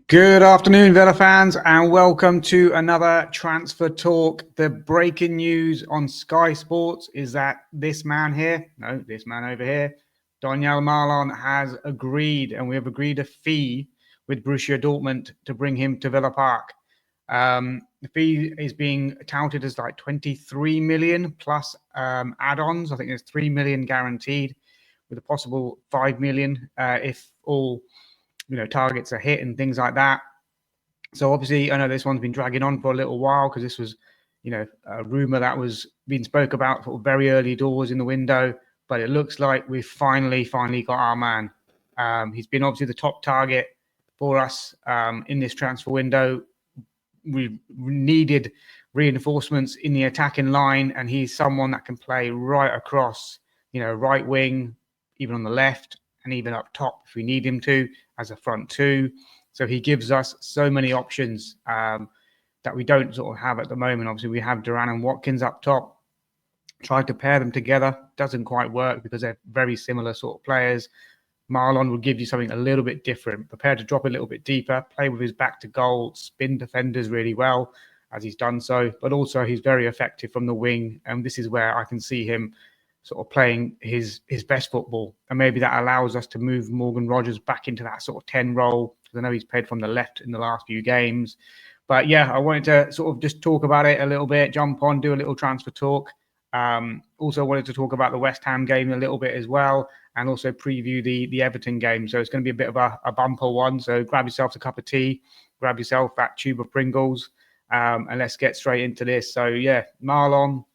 Good afternoon, Villa fans, and welcome to another Transfer Talk. The breaking news on Sky Sports is that this man over here, Donyell Malen, has agreed, and we have agreed a fee with Borussia Dortmund to bring him to Villa Park. The fee is being touted as like 23 million plus add-ons. I think there's 3 million guaranteed, with a possible 5 million if all targets are hit and things like that. So obviously, I know this one's been dragging on for a little while because this was, a rumor that was being spoke about sort of very early doors in the window. But it looks like we've finally got our man. He's been obviously the top target for us in this transfer window. We needed reinforcements in the attacking line, and he's someone that can play right across, right wing, even on the left, and even up top if we need him to, as a front two. So he gives us so many options that we don't sort of have at the moment. Obviously, we have Duran and Watkins up top. Tried to pair them together. Doesn't quite work because they're very similar sort of players. Marlon will give you something a little bit different. Prepared to drop a little bit deeper, play with his back to goal, spin defenders really well, as he's done so. But also he's very effective from the wing. And this is where I can see him sort of playing his best football. And maybe that allows us to move Morgan Rogers back into that sort of 10 role. Because I know he's played from the left in the last few games. But yeah, I wanted to sort of just talk about it a little bit, jump on, do a little transfer talk. Also wanted to talk about the West Ham game a little bit as well, and also preview the Everton game. So it's going to be a bit of a bumper one. So grab yourself a cup of tea, grab yourself that tube of Pringles, and let's get straight into this. So yeah, Marlon,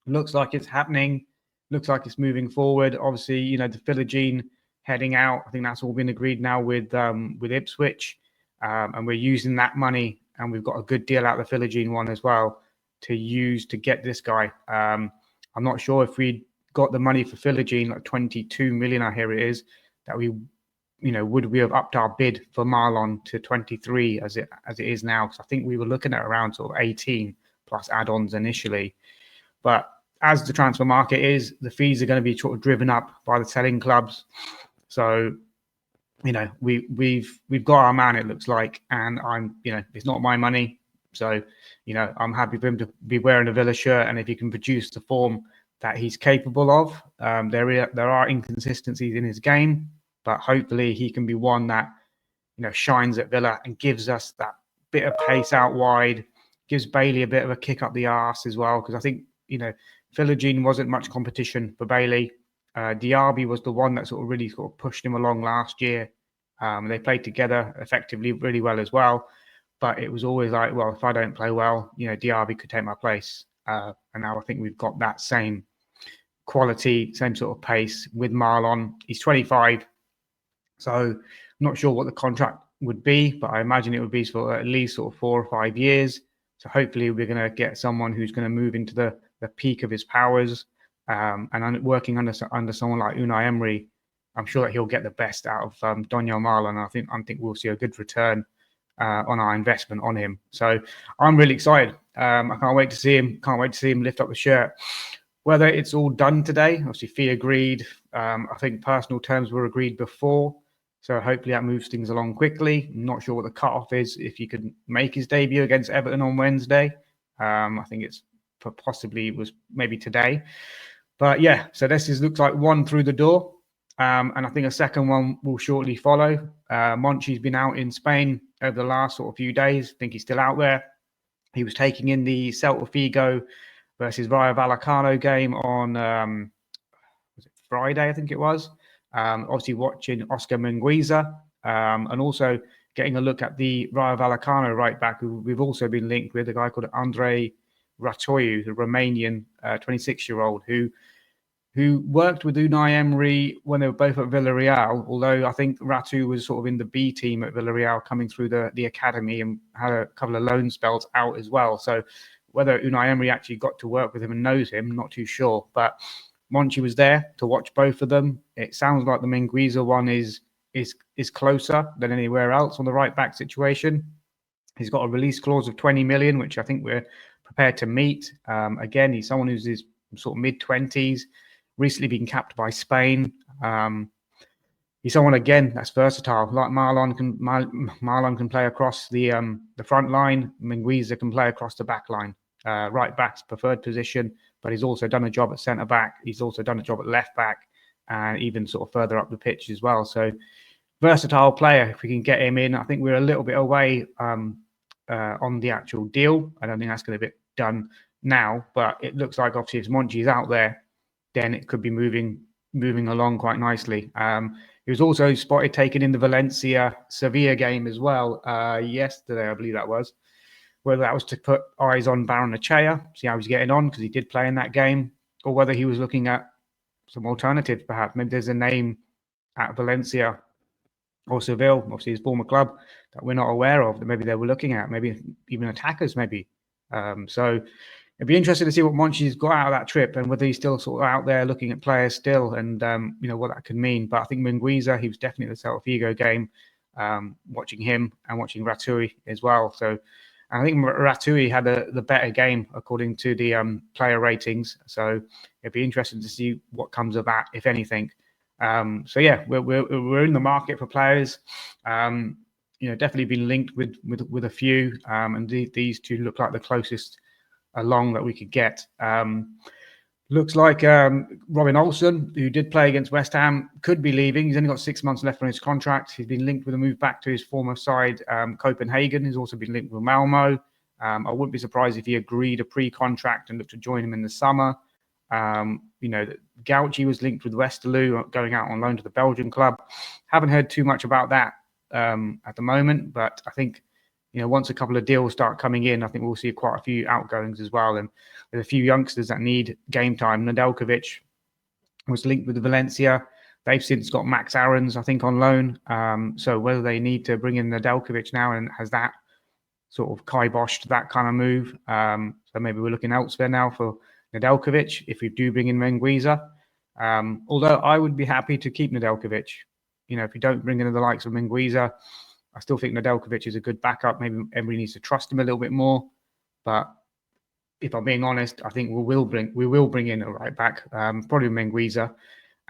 looks like it's happening. Looks like it's moving forward. Obviously, the Philogene heading out. I think that's all been agreed now with Ipswich, and we're using that money, and we've got a good deal out of the Philogene one as well to use to get this guy. I'm not sure if we got the money for Philogene, like 22 million, I hear it is, that we, would we have upped our bid for Marlon to 23 as it is now? Because I think we were looking at around sort of 18 plus add-ons initially, but as the transfer market is, the fees are going to be sort of driven up by the selling clubs. So, we've got our man, it looks like, and it's not my money. So, I'm happy for him to be wearing a Villa shirt, and if he can produce the form that he's capable of, there are inconsistencies in his game, but hopefully he can be one that, shines at Villa and gives us that bit of pace out wide, gives Bailey a bit of a kick up the arse as well, because I think, Philogene wasn't much competition for Bailey. Diaby was the one that sort of really pushed him along last year. They played together effectively really well as well. But it was always like, well, if I don't play well, Diaby could take my place. And now I think we've got that same quality, same sort of pace with Marlon. He's 25. So I'm not sure what the contract would be, but I imagine it would be for at least sort of 4 or 5 years. So hopefully we're going to get someone who's going to move into the peak of his powers. And working under someone like Unai Emery, I'm sure that he'll get the best out of Donyell Malen. I think we'll see a good return on our investment on him. So I'm really excited. I can't wait to see him. Can't wait to see him lift up the shirt. Whether it's all done today, obviously fee agreed. I think personal terms were agreed before. So hopefully that moves things along quickly. I'm not sure what the cutoff is if he could make his debut against Everton on Wednesday. I think it's possibly was maybe today. But yeah, so this looks like one through the door. And I think a second one will shortly follow. Monchi's been out in Spain over the last sort of few days. I think he's still out there. He was taking in the Celta Vigo versus Rayo Vallecano game on was it Friday, I think it was. Obviously watching Oscar Mingueza, and also getting a look at the Rayo Vallecano right back, who we've also been linked with, a guy called Andrei Ratiu, the Romanian 26-year-old who worked with Unai Emery when they were both at Villarreal, although I think Ratiu was sort of in the B team at Villarreal coming through the academy and had a couple of loan spells out as well. So whether Unai Emery actually got to work with him and knows him, not too sure. But Monchi was there to watch both of them. It sounds like the Mingueza one is closer than anywhere else on the right back situation. He's got a release clause of 20 million, which I think we're prepared to meet. Again, he's someone who's his sort of mid-20s, recently been capped by Spain. he's someone again that's versatile. Like Marlon can play across the front line. Mingueza can play across the back line. Right back's preferred position, but he's also done a job at centre back. He's also done a job at left back, and even sort of further up the pitch as well. So versatile player. If we can get him in, I think we're a little bit away on the actual deal. I don't think that's going to be done now, but it looks like obviously if Monchi's out there, then it could be moving along quite nicely. He was also spotted taken in the Valencia-Sevilla game as well yesterday, I believe that was. Whether that was to put eyes on Barrenechea, see how he's getting on, because he did play in that game, or whether he was looking at some alternatives, perhaps. Maybe there's a name at Valencia or Seville, obviously his former club, that we're not aware of, that maybe they were looking at, maybe even attackers, maybe. So it'd be interesting to see what Monchi's got out of that trip and whether he's still sort of out there looking at players still and, what that could mean. But I think Mingueza, he was definitely the Celta Vigo game, watching him and watching Ratiu as well. So I think Ratiu had the better game according to the player ratings. So it'd be interesting to see what comes of that, if anything. So yeah, we're in the market for players. Definitely been linked with a few, and these two look like the closest along that we could get. Looks like Robin Olsen, who did play against West Ham, could be leaving. He's only got 6 months left on his contract. He's been linked with a move back to his former side, Copenhagen. He's also been linked with Malmo. I wouldn't be surprised if he agreed a pre-contract and looked to join him in the summer. Gauchi was linked with Westerlo, going out on loan to the Belgian club. Haven't heard too much about that at the moment, but I think once a couple of deals start coming in, I think we'll see quite a few outgoings as well. And there's a few youngsters that need game time. Nedeljkovic was linked with Valencia. They've since got Max Aarons, I think, on loan. So whether they need to bring in Nedeljkovic now, and has that sort of kiboshed that kind of move. So maybe we're looking elsewhere now for Nedeljkovic if we do bring in Mingueza. Although I would be happy to keep Nedeljkovic. If you don't bring in the likes of Mingueza, I still think Nedeljkovic is a good backup. Maybe everybody needs to trust him a little bit more. But if I'm being honest, I think we will bring in a right back, probably Mingueza,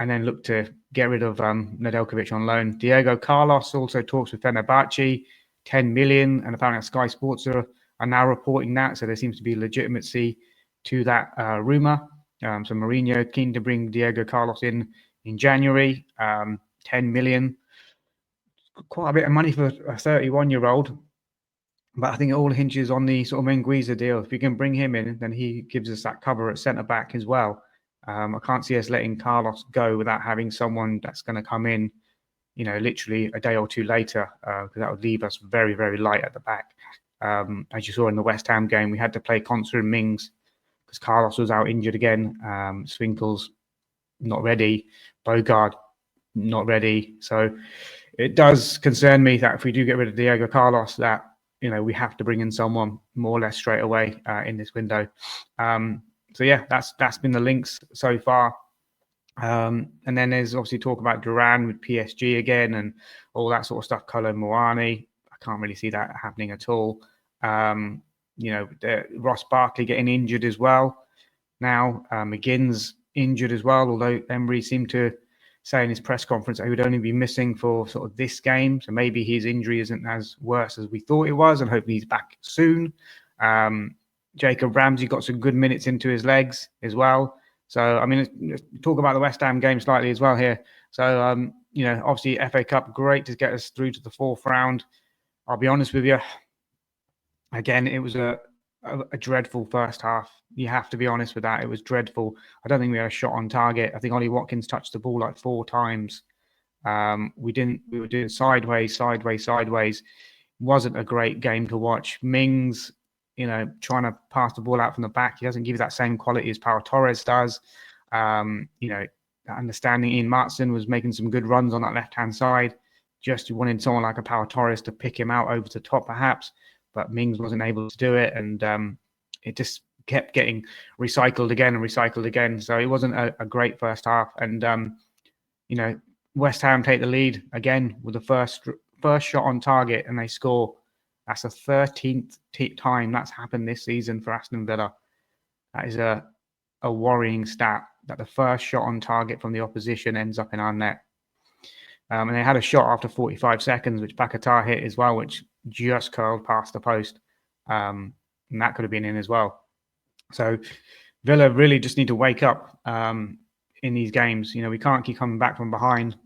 and then look to get rid of Nedeljkovic on loan. Diego Carlos also talks with Fenerbahce, 10 million, and apparently Sky Sports are now reporting that. So there seems to be legitimacy to that rumor. So Mourinho keen to bring Diego Carlos in January, 10 million. Quite a bit of money for a 31-year-old, but I think it all hinges on the sort of Mingueza deal. If we can bring him in, then he gives us that cover at centre back as well. I can't see us letting Carlos go without having someone that's going to come in, literally a day or two later, because that would leave us very, very light at the back. As you saw in the West Ham game, we had to play Konsa and Mings because Carlos was out injured again. Swinkle's not ready. Bogard not ready. So it does concern me that if we do get rid of Diego Carlos, that we have to bring in someone more or less straight away in this window. So yeah, that's been the links so far. And then there's obviously talk about Duran with PSG again and all that sort of stuff. Kolo Muani, I can't really see that happening at all. Ross Barkley getting injured as well. Now McGinn's injured as well, although Emery seemed to say in his press conference that he would only be missing for sort of this game. So maybe his injury isn't as worse as we thought it was, and hopefully he's back soon. Jacob Ramsey got some good minutes into his legs as well. So, let's talk about the West Ham game slightly as well here. So, obviously FA Cup, great to get us through to the fourth round. I'll be honest with you. Again, it was a dreadful first half. You have to be honest with that. It was dreadful. I don't think we had a shot on target. I think Ollie Watkins touched the ball like 4 times. We were doing sideways. Wasn't a great game to watch. Mings, trying to pass the ball out from the back. He doesn't give you that same quality as Pau Torres does. Understanding Ian Martson was making some good runs on that left-hand side. Just wanted someone like a Pau Torres to pick him out over the top, perhaps. But Mings wasn't able to do it, and it just kept getting recycled again. So it wasn't a great first half. And West Ham take the lead again with the first shot on target, and they score. That's the 13th time that's happened this season for Aston Villa. That is a worrying stat, that the first shot on target from the opposition ends up in our net. And they had a shot after 45 seconds, which Paquetá hit as well, which just curled past the post. And that could have been in as well. So Villa really just need to wake up in these games. We can't keep coming back from behind.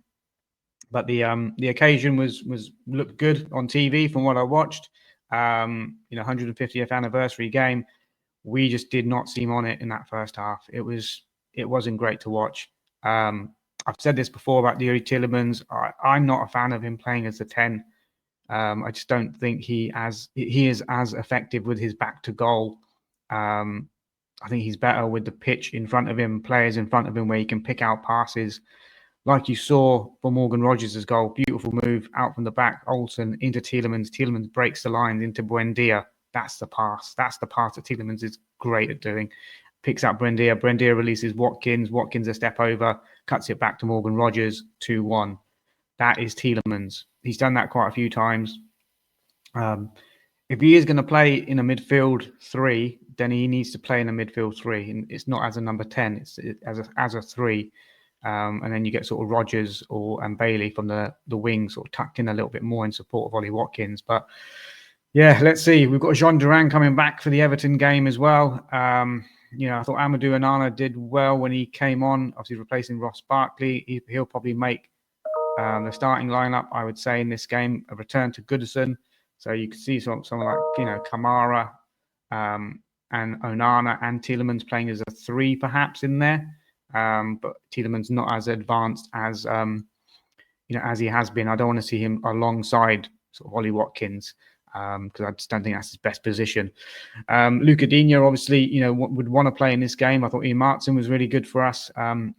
But the occasion was looked good on TV from what I watched. 150th anniversary game. We just did not seem on it in that first half. It wasn't great to watch. I've said this before about Yuri Tielemans. I'm not a fan of him playing as a 10. I just don't think he is as effective with his back to goal. I think he's better with the pitch in front of him, players in front of him where he can pick out passes. Like you saw for Morgan Rogers' goal, beautiful move out from the back, Olsen into Tielemans. Tielemans breaks the lines into Buendia. That's the pass. That's the pass that Tielemans is great at doing. Picks out Buendia. Buendia releases Watkins. Watkins a step over, cuts it back to Morgan Rogers, 2-1. That is Tielemans. He's done that quite a few times. If he is going to play in a midfield 3, then he needs to play in a midfield 3. And it's not as a number 10, it's as a 3. And then you get sort of Rogers and Bailey from the wing sort of tucked in a little bit more in support of Ollie Watkins. But yeah, let's see. We've got Jean Duran coming back for the Everton game as well. I thought Amadou Onana did well when he came on, obviously replacing Ross Barkley. He'll probably make the starting lineup, I would say, in this game. A return to Goodison. So you could see someone like, Kamara and Onana and Tielemans playing as a 3 perhaps in there. But Tielemans not as advanced as as he has been. I don't want to see him alongside sort of Ollie Watkins because I just don't think that's his best position. Luca Digne, obviously, would want to play in this game. I thought Ian Martin was really good for us. And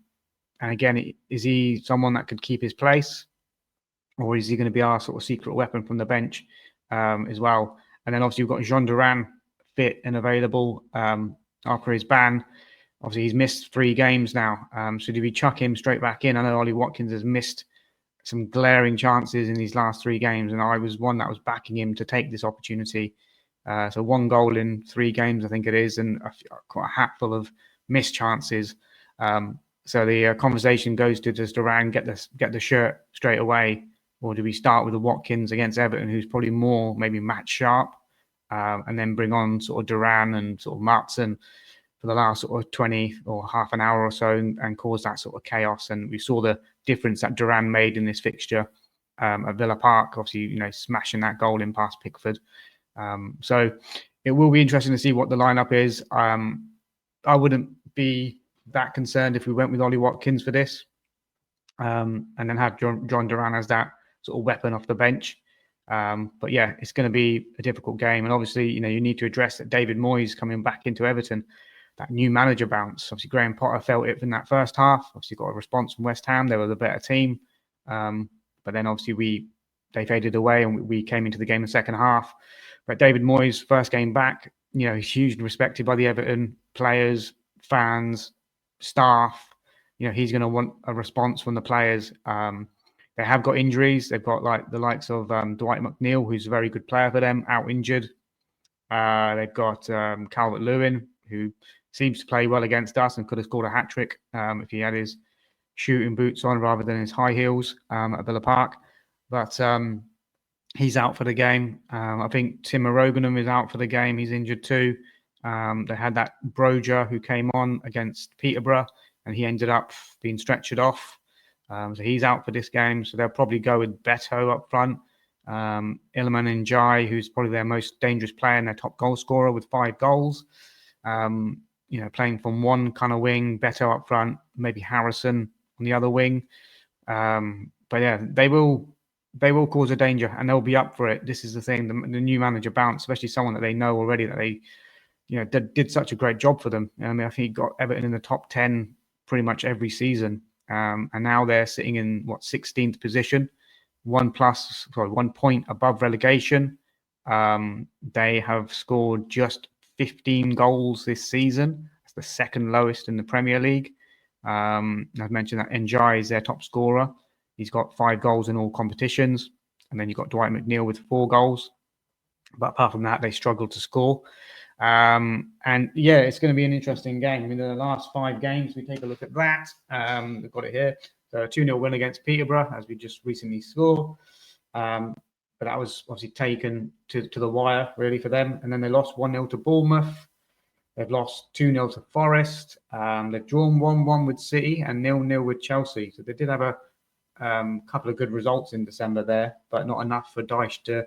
again, is he someone that could keep his place, or is he going to be our sort of secret weapon from the bench as well? And then obviously we've got Jean Duran fit and available after his ban. Obviously, he's missed 3 games now. So do we chuck him straight back in? I know Ollie Watkins has missed some glaring chances in these last 3 games, and I was one that was backing him to take this opportunity. So 1 goal in 3 games, I think it is, and quite a hatful of missed chances. So the conversation goes to, does Duran get the shirt straight away, or do we start with the Watkins against Everton, who's probably more maybe match sharp, and then bring on sort of Duran and sort of Martin for the last sort of 20 or half an hour or so and cause that sort of chaos. And we saw the difference that Duran made in this fixture at Villa Park, obviously, smashing that goal in past Pickford. So it will be interesting to see what the lineup is. I wouldn't be that concerned if we went with Ollie Watkins for this and then have John Duran as that sort of weapon off the bench. But yeah, it's going to be a difficult game. And obviously, you need to address that David Moyes coming back into Everton, that new manager bounce. Obviously, Graham Potter felt it in that first half. Obviously, got a response from West Ham. They were the better team. But then obviously they faded away and we came into the game in the second half. But David Moyes' first game back, he's hugely respected by the Everton players, fans, staff. He's going to want a response from the players. They have got injuries. They've got like the likes of Dwight McNeil, who's a very good player for them, out injured. They've got Calvert-Lewin, who seems to play well against us and could have scored a hat-trick if he had his shooting boots on rather than his high heels at Villa Park. But he's out for the game. I think Tim Roganum is out for the game. He's injured too. They had that Broja who came on against Peterborough and he ended up being stretchered off. So he's out for this game. So they'll probably go with Beto up front. Iliman Ndiaye, who's probably their most dangerous player and their top goal scorer with 5 goals. Playing from one kind of wing, Beto up front, maybe Harrison on the other wing. But yeah, they will cause a danger and they'll be up for it. This is the thing, the new manager bounce, especially someone that they know already that they, did such a great job for them. I mean, I think he got Everton in the top 10 pretty much every season. And now they're sitting in 16th position, 1 point above relegation. They have scored just 15 goals this season. That's the second lowest in the Premier League. I've mentioned that Ndiaye is their top scorer. He's got 5 goals in all competitions. And then you've got Dwight McNeil with 4 goals. But apart from that, they struggled to score. And yeah, it's going to be an interesting game. I mean, the last 5 games, we take a look at that. We've got it here. So a 2-0 win against Peterborough, as we just recently saw. But that was obviously taken to the wire, really, for them. And then they lost 1-0 to Bournemouth. They've lost 2-0 to Forest. They've drawn 1-1 with City and 0-0 with Chelsea. So they did have a couple of good results in December there, but not enough for Dyche to,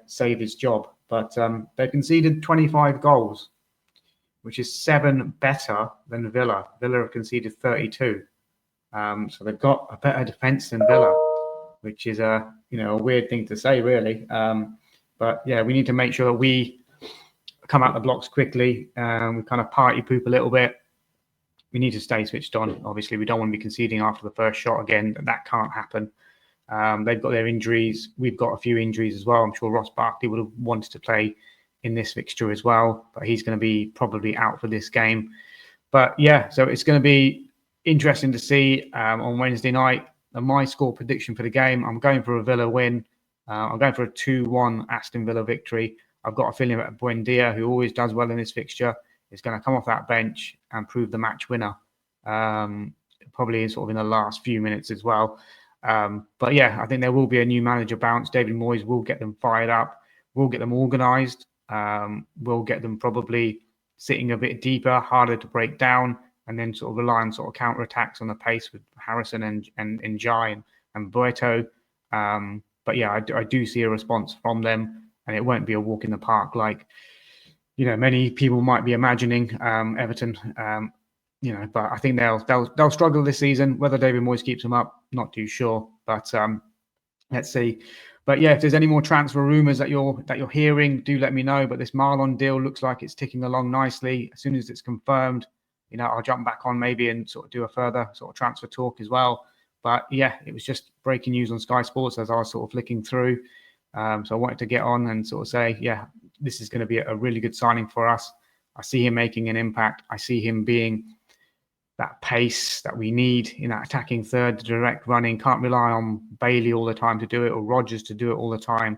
save his job. But they conceded 25 goals, which is 7 better than Villa. Villa have conceded 32. So they've got a better defence than Villa, which is a weird thing to say, really. But yeah, we need to make sure that we come out the blocks quickly. We kind of party poop a little bit. We need to stay switched on. Obviously, we don't want to be conceding after the first shot again. That can't happen. They've got their injuries. We've got a few injuries as well. I'm sure Ross Barkley would have wanted to play in this fixture as well, but he's going to be probably out for this game. But yeah, so it's going to be interesting to see on Wednesday night. My score prediction for the game, I'm going for a Villa win. I'm going for a 2-1 Aston Villa victory. I've got a feeling that Buendia, who always does well in this fixture, is going to come off that bench and prove the match winner. Probably sort of in the last few minutes as well. But yeah, I think there will be a new manager bounce. David Moyes will get them fired up. We'll get them organised. We'll get them probably sitting a bit deeper, harder to break down, and then sort of rely on sort of counter attacks on the pace with Harrison and Jai and Boeto. But yeah, I do see a response from them, and it won't be a walk in the park like many people might be imagining. Everton, but I think they'll struggle this season. Whether David Moyes keeps them up, not too sure. But let's see. But yeah, if there's any more transfer rumours that you're hearing, do let me know. But this Malen deal looks like it's ticking along nicely. As soon as it's confirmed, I'll jump back on maybe and sort of do a further sort of transfer talk as well. But yeah, it was just breaking news on Sky Sports as I was sort of flicking through. So I wanted to get on and sort of say, yeah, this is going to be a really good signing for us. I see him making an impact. I see him being that pace that we need in that attacking third, the direct running. Can't rely on Bailey all the time to do it or Rodgers to do it all the time.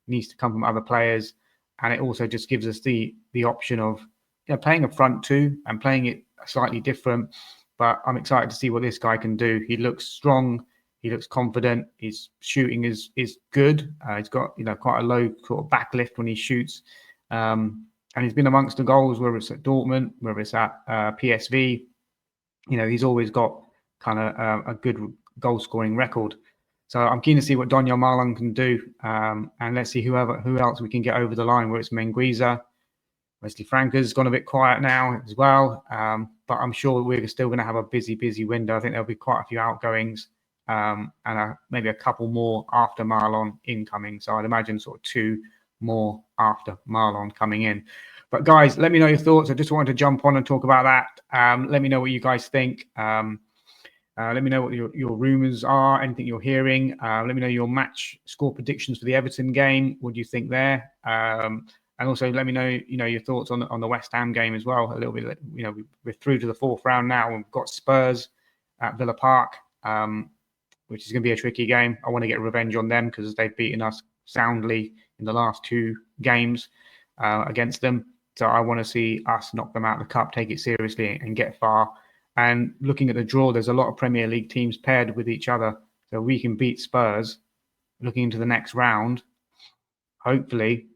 It needs to come from other players. And it also just gives us the option of playing a front two and playing it slightly different. But I'm excited to see what this guy can do. He looks strong. He looks confident. His shooting is good. He's got quite a low sort of backlift when he shoots. And he's been amongst the goals, whether it's at Dortmund, whether it's at PSV. He's always got kind of a good goal scoring record. So I'm keen to see what Donyell Malen can do. And let's see who else we can get over the line, whether it's Mingueza. Wesley Franca's gone a bit quiet now as well. But I'm sure we're still going to have a busy window. I think there'll be quite a few outgoings and maybe a couple more after Malen incoming. So I'd imagine sort of 2 more after Malen coming in. But guys, let me know your thoughts. I just wanted to jump on and talk about that. Let me know what you guys think. Let me know what your rumours are, anything you're hearing. Let me know your match score predictions for the Everton game. What do you think there? And also let me know, your thoughts on the West Ham game as well. A little bit, we're through to the 4th round now. We've got Spurs at Villa Park, which is going to be a tricky game. I want to get revenge on them because they've beaten us soundly in the last 2 games against them. So I want to see us knock them out of the cup, take it seriously and get far. And looking at the draw, there's a lot of Premier League teams paired with each other. So we can beat Spurs looking into the next round. Hopefully,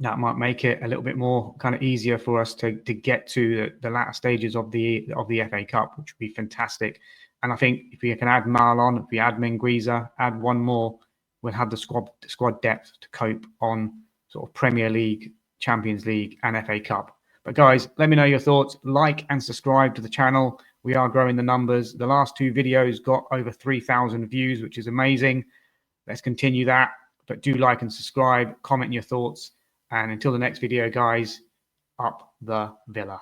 that might make it a little bit more kind of easier for us to get to the latter stages of the FA Cup, which would be fantastic. And I think if we can add Malen, if we add Mingueza, add one more, we'll have the squad depth to cope on sort of Premier League, Champions League and FA Cup. But guys, let me know your thoughts. Like and subscribe to the channel. We are growing the numbers. The last 2 videos got over 3,000 views, which is amazing. Let's continue that. But do like and subscribe, comment your thoughts. And until the next video, guys, up the Villa.